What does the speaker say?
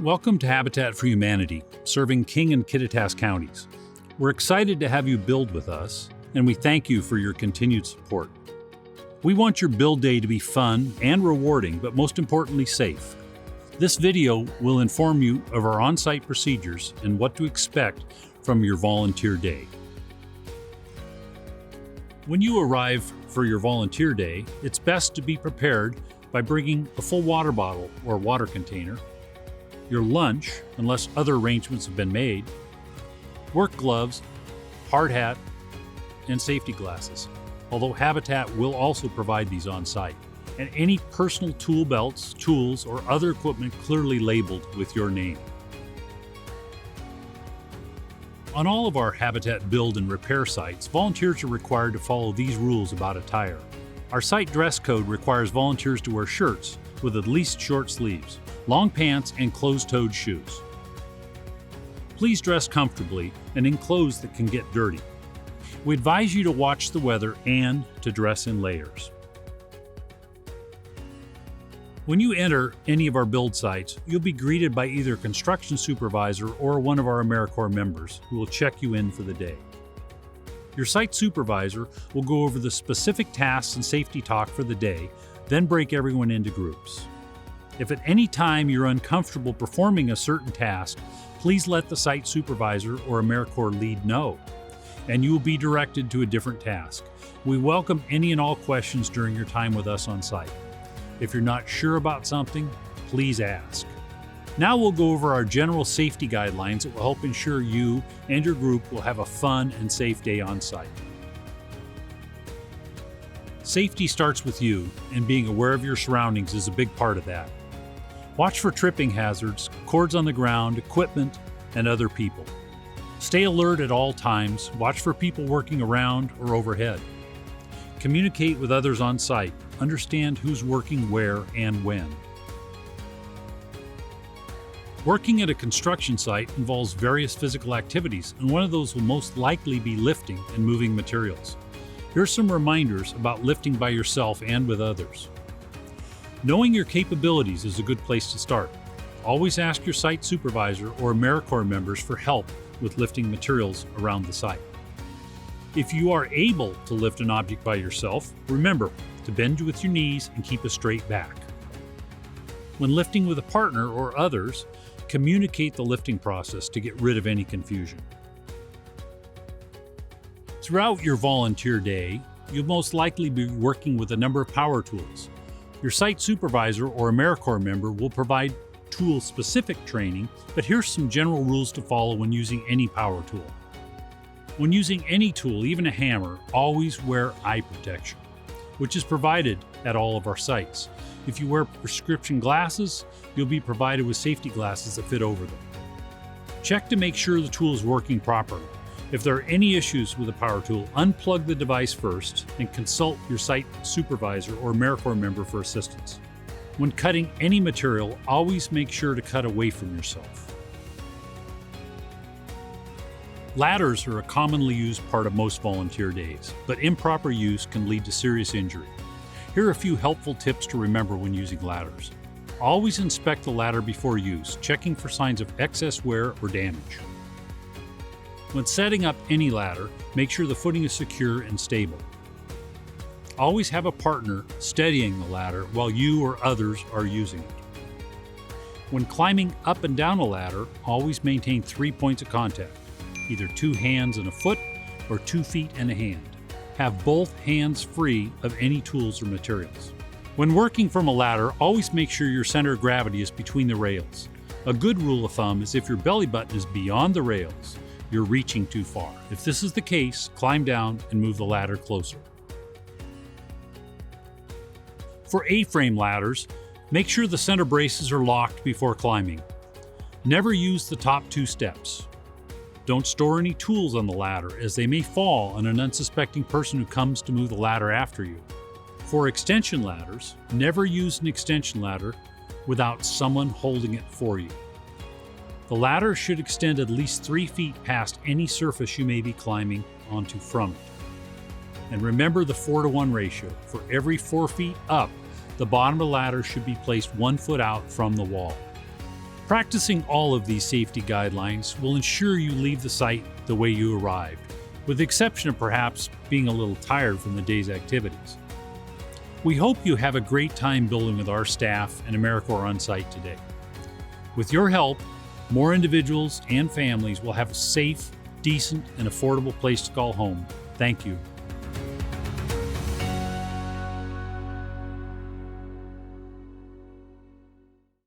Welcome to Habitat for Humanity, serving King and Kittitas counties. We're excited to have you build with us, and we thank you for your continued support. We want your build day to be fun and rewarding, but most importantly, safe. This video will inform you of our on-site procedures and what to expect from your volunteer day. When you arrive for your volunteer day, it's best to be prepared by bringing a full water bottle or water container, your lunch, unless other arrangements have been made, work gloves, hard hat, and safety glasses, although Habitat will also provide these on site, and any personal tool belts, tools, or other equipment clearly labeled with your name. On all of our Habitat build and repair sites, volunteers are required to follow these rules about attire. Our site dress code requires volunteers to wear shirts with at least short sleeves, long pants, and closed-toed shoes. Please dress comfortably and in clothes that can get dirty. We advise you to watch the weather and to dress in layers. When you enter any of our build sites, you'll be greeted by either a construction supervisor or one of our AmeriCorps members who will check you in for the day. Your site supervisor will go over the specific tasks and safety talk for the day, then break everyone into groups. If at any time you're uncomfortable performing a certain task, please let the site supervisor or AmeriCorps lead know, and you will be directed to a different task. We welcome any and all questions during your time with us on site. If you're not sure about something, please ask. Now we'll go over our general safety guidelines that will help ensure you and your group will have a fun and safe day on site. Safety starts with you, and being aware of your surroundings is a big part of that. Watch for tripping hazards, cords on the ground, equipment, and other people. Stay alert at all times. Watch for people working around or overhead. Communicate with others on site. Understand who's working where and when. Working at a construction site involves various physical activities, and one of those will most likely be lifting and moving materials. Here are some reminders about lifting by yourself and with others. Knowing your capabilities is a good place to start. Always ask your site supervisor or AmeriCorps members for help with lifting materials around the site. If you are able to lift an object by yourself, remember to bend with your knees and keep a straight back. When lifting with a partner or others, communicate the lifting process to get rid of any confusion. Throughout your volunteer day, you'll most likely be working with a number of power tools. Your site supervisor or AmeriCorps member will provide tool-specific training, but here's some general rules to follow when using any power tool. When using any tool, even a hammer, always wear eye protection, which is provided at all of our sites. If you wear prescription glasses, you'll be provided with safety glasses that fit over them. Check to make sure the tool is working properly. If there are any issues with a power tool, unplug the device first and consult your site supervisor or AmeriCorps member for assistance. When cutting any material, always make sure to cut away from yourself. Ladders are a commonly used part of most volunteer days, but improper use can lead to serious injury. Here are a few helpful tips to remember when using ladders. Always inspect the ladder before use, checking for signs of excess wear or damage. When setting up any ladder, make sure the footing is secure and stable. Always have a partner steadying the ladder while you or others are using it. When climbing up and down a ladder, always maintain 3 points of contact, either 2 hands and a foot or 2 feet and a hand. Have both hands free of any tools or materials. When working from a ladder, always make sure your center of gravity is between the rails. A good rule of thumb is if your belly button is beyond the rails, you're reaching too far. If this is the case, climb down and move the ladder closer. For A-frame ladders, make sure the center braces are locked before climbing. Never use the top 2 steps. Don't store any tools on the ladder, as they may fall on an unsuspecting person who comes to move the ladder after you. For extension ladders, never use an extension ladder without someone holding it for you. The ladder should extend at least 3 feet past any surface you may be climbing onto from it. And remember the 4-to-1 ratio. For every 4 feet up, the bottom of the ladder should be placed 1 foot out from the wall. Practicing all of these safety guidelines will ensure you leave the site the way you arrived, with the exception of perhaps being a little tired from the day's activities. We hope you have a great time building with our staff and AmeriCorps on site today. With your help, more individuals and families will have a safe, decent, and affordable place to call home. Thank you.